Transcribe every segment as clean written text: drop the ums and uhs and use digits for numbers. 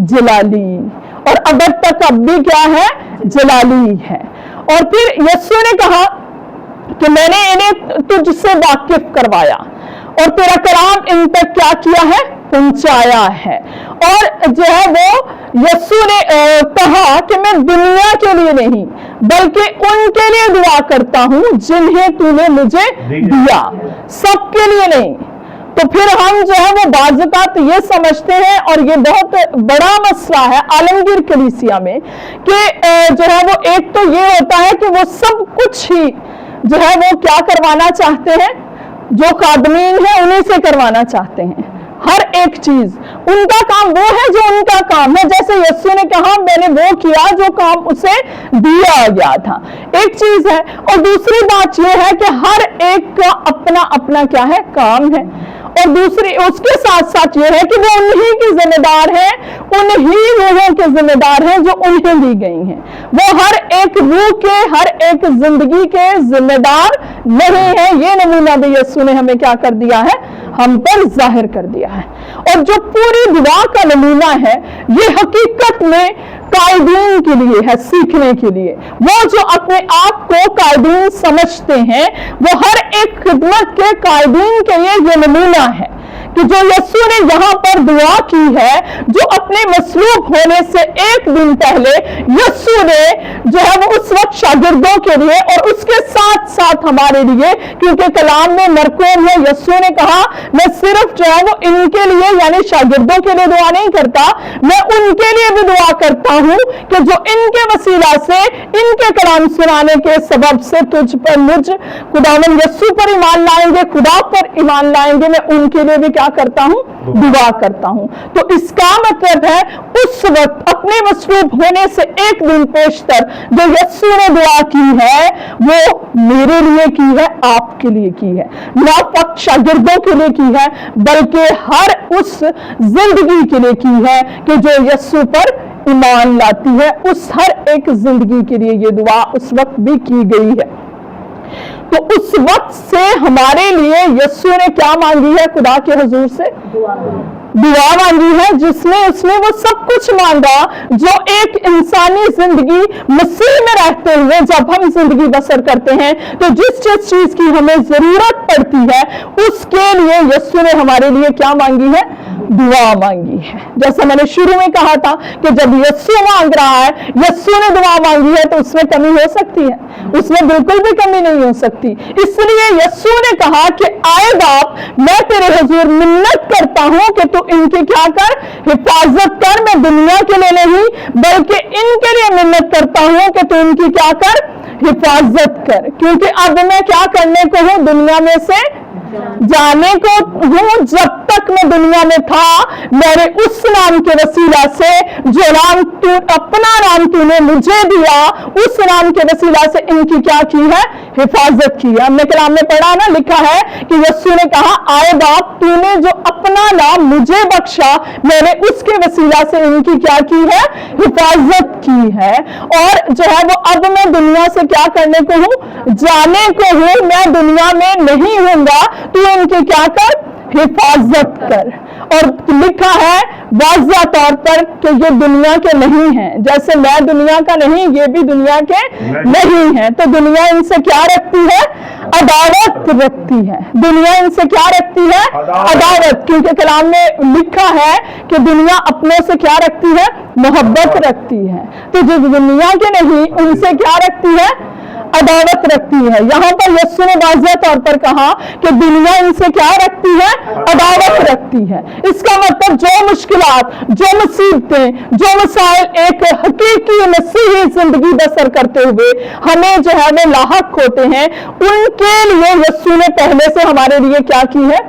जलाली, और अगर तक अब भी क्या है, जलाली है। और फिर यीशु ने कहा कि मैंने इन्हें तुझसे वाकिफ करवाया और तेरा कलाम इन तक क्या किया है, पहुंचाया है। और जो है वो यीशु ने कहा कि मैं दुनिया के लिए नहीं बल्कि उनके लिए दुआ करता हूं जिन्हें तूने मुझे दिया, सबके लिए नहीं। तो फिर हम जो है वो बाज़ात ये समझते हैं, और ये बहुत बड़ा मसला है आलमगीर कलीसिया में, कि जो है वो एक तो ये होता है कि वो सब कुछ ही जो है वो क्या करवाना चाहते हैं, जो खादमीन है उन्हीं से करवाना चाहते हैं, हर एक चीज उनका काम वो है जो उनका काम है। जैसे यीशु ने कहा मैंने वो किया जो काम उसे दिया गया था, एक चीज है। और दूसरी बात ये है कि हर एक का अपना अपना क्या है, काम है। और दूसरी उसके साथ साथ ये है कि वो उन्हीं की जिम्मेदार है, उन्हीं लोगों के जिम्मेदार हैं जो उन्हें दी गई हैं। वो हर एक रूह के, हर एक जिंदगी के जिम्मेदार नहीं है। ये नमूना भी यीशु ने हमें क्या कर दिया है, हम पर जाहिर कर दिया है। और जो पूरी दुआ का नमूना है ये हकीकत में कायदीन के लिए है, सीखने के लिए। वो जो अपने आप को कायदीन समझते हैं वो हर एक खिदमत के कायदीन के लिए ये नमूना है कि जो यीशु ने यहाँ पर दुआ की है, जो अपने मसलूब होने से एक दिन पहले यीशु ने जो है वो उस वक्त शागिर्दों के लिए और उसके साथ साथ हमारे लिए, क्योंकि कलाम में मरकूम है, यीशु ने कहा मैं सिर्फ जो है वो इनके लिए यानी शागिर्दों के लिए दुआ नहीं करता, मैं उनके लिए भी दुआ करता हूँ कि जो इनके वसीला से, इनके कलाम सुनाने के सबब से तुझ पर, मुझ खुदावंद यीशु पर ईमान लाएंगे, खुदा पर ईमान लाएंगे, मैं उनके लिए भी क्या करता हूं, दुआ करता हूं। तो इसका मतलब है उस वक्त अपने मसरूफ होने से एक दिन पेशतर जो यीशु ने दुआ की है वो मेरे लिए की है, आपके लिए की है, ना फक्त शागिर्दों के लिए की है बल्कि हर उस जिंदगी के लिए की है कि जो यीशु पर ईमान लाती है। उस हर एक जिंदगी के लिए ये दुआ उस वक्त भी की गई है। तो उस वक्त से हमारे लिए यीशु ने क्या मांगी है, खुदा के हुजूर से दुआ मांगी है, जिसमें उसने वो सब कुछ मांगा जो एक इंसानी जिंदगी मसीह में रहते हुए जब हम जिंदगी बसर करते हैं तो जिस जिस चीज की हमें जरूरत पड़ती है उसके लिए यीशु ने हमारे लिए क्या मांगी है, दुआ मांगी है। जैसा मैंने शुरू में कहा था कि जब यीशु मांग रहा है, यीशु ने दुआ मांगी है तो उसमें कमी हो सकती है, उसमें बिल्कुल भी कमी नहीं हो सकती। इसलिए यीशु ने कहा कि आए बाप मैं तेरे हुजूर मिन्नत करता हूं कि तू इनकी क्या कर, हिफाजत कर। मैं दुनिया के लिए नहीं बल्कि इनके लिए मिन्नत करता हूं कि तू इनकी क्या कर, हिफाजत कर। क्योंकि अब मैं क्या करने को हूं, दुनिया में से जाने को हूं। जब तक मैं दुनिया में था मेरे उस नाम के वसीला से जो नाम तू, अपना नाम तूने मुझे दिया, उस नाम के वसीला से इनकी क्या की है, हिफाजत की है। हमने कलाम में पढ़ा ना, लिखा है कि यीशु ने कहा आए बाप तूने जो अपना नाम मुझे बख्शा मैंने उसके वसीला से इनकी क्या की है, हिफाजत की है। और जो है वो अब मैं दुनिया से क्या करने को हूं, जाने को हूं। मैं दुनिया में नहीं हूंगा, तू इनकी क्या कर, हिफाजत कर। और लिखा है वाज़ा तौर पर कि ये दुनिया के नहीं हैं, जैसे मैं दुनिया का नहीं ये भी दुनिया के नहीं है। तो दुनिया इनसे क्या रखती है, अदावत रखती है। दुनिया इनसे क्या रखती है, अदावत। क्योंकि कलाम में लिखा है कि दुनिया अपनों से क्या रखती है, मोहब्बत रखती है। तो जो दुनिया के नहीं उनसे क्या रखती है, अदावत रखती है। यहाँ पर यीशु ने वाज़ह तौर पर कहा कि दुनिया इनसे क्या रखती है, अदावत रखती है। इसका मतलब जो मुश्किलात, जो मुसीबतें, जो मसाइल एक हकीकी मसीही जिंदगी बसर करते हुए हमें जो है वो लाहक होते हैं, उनके लिए यीशु ने पहले से हमारे लिए क्या की है,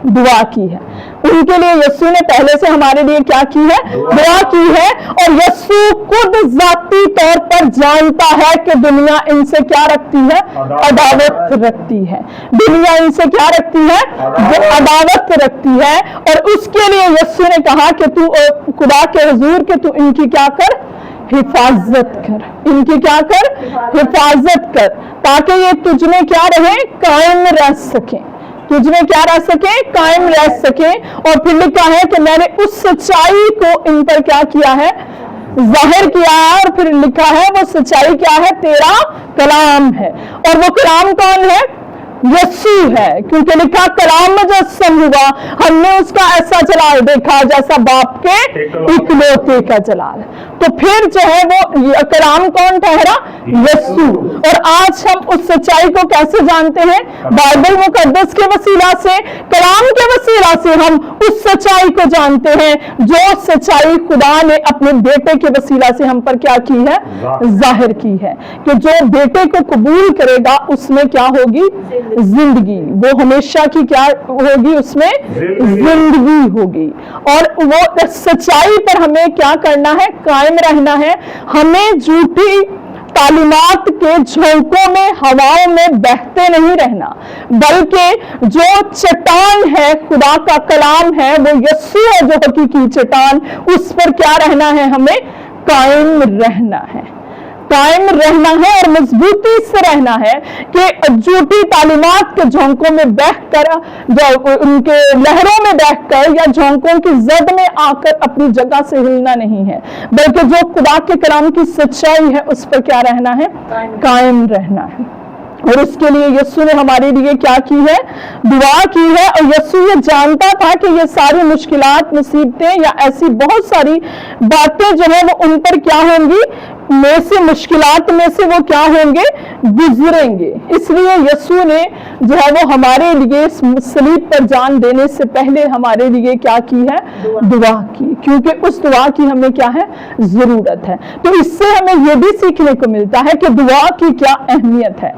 दुआ की है। उनके लिए यीशु ने पहले से हमारे लिए क्या की है, दुआ की है। और यीशु खुद जाती तौर पर जानता है कि दुनिया इनसे क्या रखती है, अदावत रखती है। दुनिया इनसे क्या रखती है, अदावत रखती है। और उसके लिए यीशु ने कहा कि तू खुदा के हुजूर के तू इनकी क्या कर, हिफाजत कर। इनकी क्या कर, हिफाजत कर, ताकि ये तुझ में क्या रहे, कायम रह सके। तुझ में क्या रह सके, कायम रह सके। और फिर लिखा है कि मैंने उस सच्चाई को इन पर क्या किया है, जाहिर किया है। और फिर लिखा है वो सच्चाई क्या है, तेरा कलाम है। और वो कलाम कौन है, यस्सु है, क्योंकि लिखा कलाम मुजस्सम हुआ, हमने उसका ऐसा जलाल देखा जैसा बाप के इकलौते का जलाल। तो फिर जो है वो कलाम कौन ठहरा, यस्सु। और आज हम उस सच्चाई को कैसे जानते हैं, बाइबल मुकद्दस के वसीला से, कलाम के वसीला से हम उस सच्चाई को जानते हैं जो सच्चाई खुदा ने अपने बेटे के वसीला से हम पर क्या की है, जाहिर की है। कि जो बेटे को कबूल करेगा उसमें क्या होगी, जिंदगी। वो हमेशा की क्या होगी, उसमें जिंदगी होगी। और वो सच्चाई पर हमें क्या करना है, कायम रहना है। हमें झूठी तालीमात के झोंकों में, हवाओं में बहते नहीं रहना, बल्कि जो चट्टान है, खुदा का कलाम है, वो यस्सु है जो हकीकी चट्टान, उस पर क्या रहना है, हमें कायम रहना है। कायम रहना है और मजबूती से रहना है कि झूठी तालीमात के झोंकों में बहकर, जो उनके लहरों में बहकर या झोंकों की जद में आकर अपनी जगह से हिलना नहीं है, बल्कि जो खुदा के कलाम की सच्चाई है उस पर क्या रहना है, कायम रहना है। और उसके लिए यस्सु ने हमारे लिए क्या की है, दुआ की है। और यस्सु ये जानता था कि ये सारी मुश्किलात, मुसीबतें या ऐसी बहुत सारी बातें जो है वो उन पर क्या होंगी, में से मुश्किलात में से वो क्या होंगे, गुजरेंगे। इसलिए यस्सु ने जो है वो हमारे लिए सलीब पर जान देने से पहले हमारे लिए क्या की है, दुआ की, क्योंकि उस दुआ की हमें क्या है, जरूरत है। तो इससे हमें ये भी सीखने को मिलता है कि दुआ की क्या अहमियत है।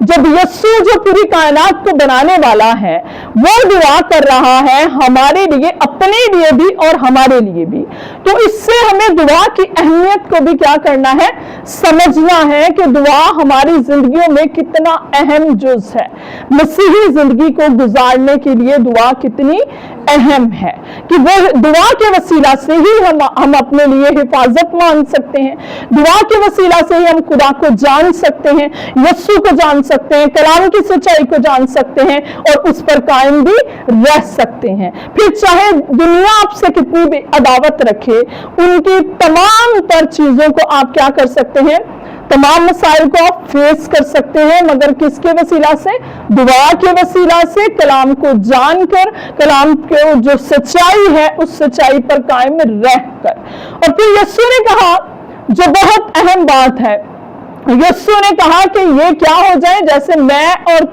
जब यस्सु जो पूरी कायनात को बनाने वाला है वो दुआ कर रहा है हमारे लिए, अपने लिए भी और हमारे लिए भी, तो इससे हमें दुआ की अहमियत को भी क्या करना है, समझना है कि दुआ हमारी जिंदगियों में कितना अहम जुज़ है। मसीही जिंदगी को गुजारने के लिए दुआ कितनी अहम है कि वो दुआ के वसीला से ही हम अपने लिए हिफाजत मांग सकते हैं, दुआ के वसीला से ही हम खुदा को जान सकते हैं, यस्सु को जान सकते हैं, कलाम की सच्चाई को जान सकते हैं और उस पर कायम भी रह सकते हैं। फिर चाहे दुनिया आपसे कितनी भी अदावत रखे, उनकी तमाम तर चीजों को आप क्या कर सकते हैं, तमाम मसाइल को आप फेस कर सकते हैं, मगर किसके वसीला से, दुआ के वसीला से, कलाम को जानकर, कलाम के जो सच्चाई है उस सच्चाई पर कायम रहकर। और फिर यस्सु ने कहा जो बहुत अहम बात है, यस्सु ने कहा कि ये क्या हो जाए, जैसे मैं और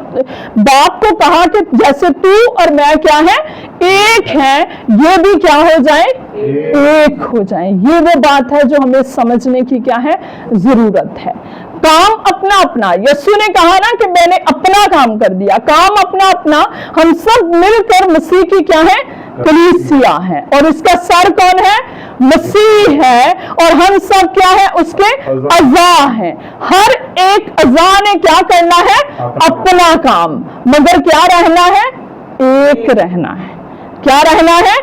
बाप को कहा कि जैसे तू और मैं क्या है, एक है, ये भी क्या हो जाए, एक हो जाए। ये वो बात है जो हमें समझने की क्या है, जरूरत है। काम अपना अपना, यस्सु ने कहा ना कि मैंने अपना काम कर दिया, काम अपना अपना, हम सब मिलकर मसीह की क्या है, कलीसिया है। और इसका सर कौन है, मसीह है, और हम सब क्या है, उसके अज़ा हैं। हर एक अज़ा ने क्या करना है, अपना काम, मगर क्या रहना है, एक रहना है। क्या रहना है,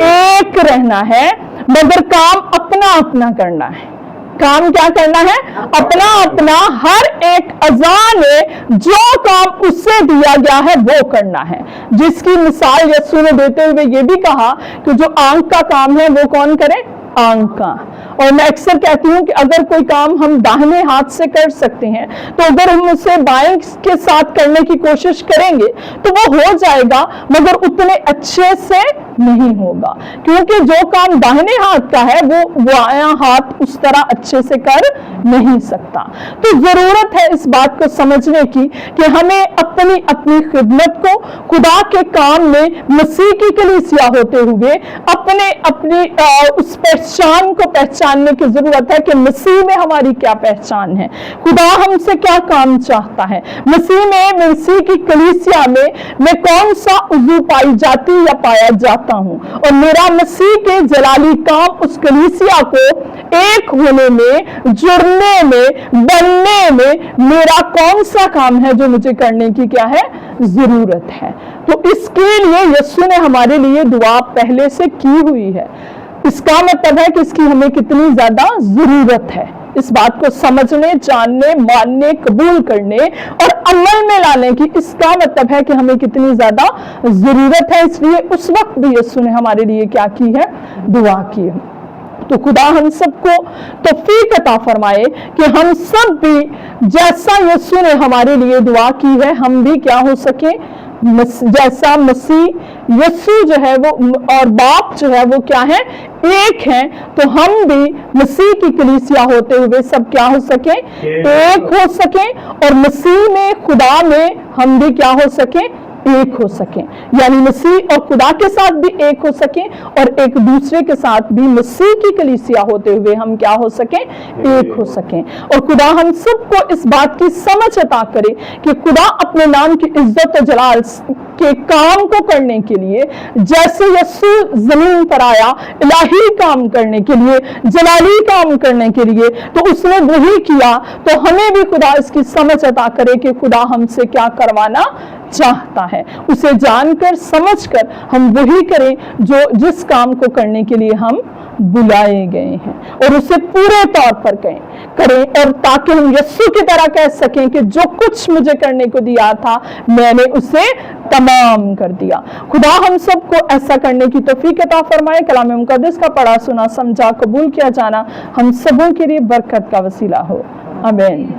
एक रहना है, मगर काम अपना अपना करना है। काम क्या करना है, अपना अपना। हर एक अज़ा ने जो काम उससे दिया गया है वो करना है, जिसकी मिसाल यस्सु ने देते हुए ये भी कहा कि जो आंख का काम है वो कौन करे, आंख का। और मैं अक्सर कहती हूँ कि अगर कोई काम हम दाहिने हाथ से कर सकते हैं तो अगर हम उसे बाएं के साथ करने की कोशिश करेंगे तो वो हो जाएगा, मगर उतने अच्छे से नहीं होगा, क्योंकि जो काम दाहिने हाथ का है वो बायां हाथ उस तरह अच्छे से कर नहीं सकता। तो जरूरत है इस बात को समझने की कि हमें अपनी अपनी खिदमत को खुदा के काम में मसीह की कलीसिया होते हुए अपने अपनी उस पहचान को पहचानने की जरूरत है कि मसीह में हमारी क्या पहचान है, खुदा हमसे क्या काम चाहता है, मसीह में, मसीह की कलीसिया में मैं कौन सा उज़ू पाई जाती या पाया जाता हूं, और मेरा मसीह के जलाली काम उस कलीसिया को एक होने में, जुड़ने में, बनने में मेरा कौन सा काम है जो मुझे करने की क्या है, जरूरत है। तो इसके लिए यस्सु ने हमारे लिए दुआ पहले से की हुई है। इसका मतलब है कि इसकी हमें कितनी ज्यादा जरूरत है। इस बात को समझने, जानने, मानने, कबूल करने और अमल में लाने की इसका मतलब है कि हमें कितनी ज्यादा जरूरत है। इसलिए उस वक्त भी यीशु ने हमारे लिए क्या की है? दुआ की है। तो खुदा हम सबको तौफीक अता फरमाए कि हम सब भी जैसा यीशु ने हमारे लिए दुआ की है हम भी क्या हो सके, जैसा मसीह यीशु जो है वो और बाप जो है वो क्या है? एक हैं। तो हम भी मसीह की कलीसिया होते हुए सब क्या हो सके? एक हो सके, और मसीह में, खुदा में हम भी क्या हो सके? एक हो सके। यानी मसीह और खुदा के साथ भी एक हो सके और एक दूसरे के साथ भी मसीह की कलीसिया होते हुए हम क्या हो सके? एक हो सके। और खुदा हम सबको इस बात की समझ अता करे कि खुदा अपने नाम की इज्जत और जलाल के काम को करने के लिए, जैसे यीशु जमीन पर आया इलाही काम करने के लिए, जलाली काम करने के लिए, तो उसने वही किया। तो हमें भी खुदा इसकी समझ अता करे कि खुदा हमसे क्या करवाना चाहता है। उसे जानकर समझकर हम वही करें जो जिस काम को करने के लिए हम बुलाए गए हैं, और उसे पूरे तौर पर करें, और ताकि हम यीशु की तरह कह सकें कि जो कुछ मुझे करने को दिया था मैंने उसे तमाम कर दिया। खुदा हम सबको ऐसा करने की तौफीक अता फरमाए। कलाम मुक़द्दस का पढ़ा सुना समझा कबूल किया जाना हम सबों के लिए बरकत का वसीला हो। आमीन।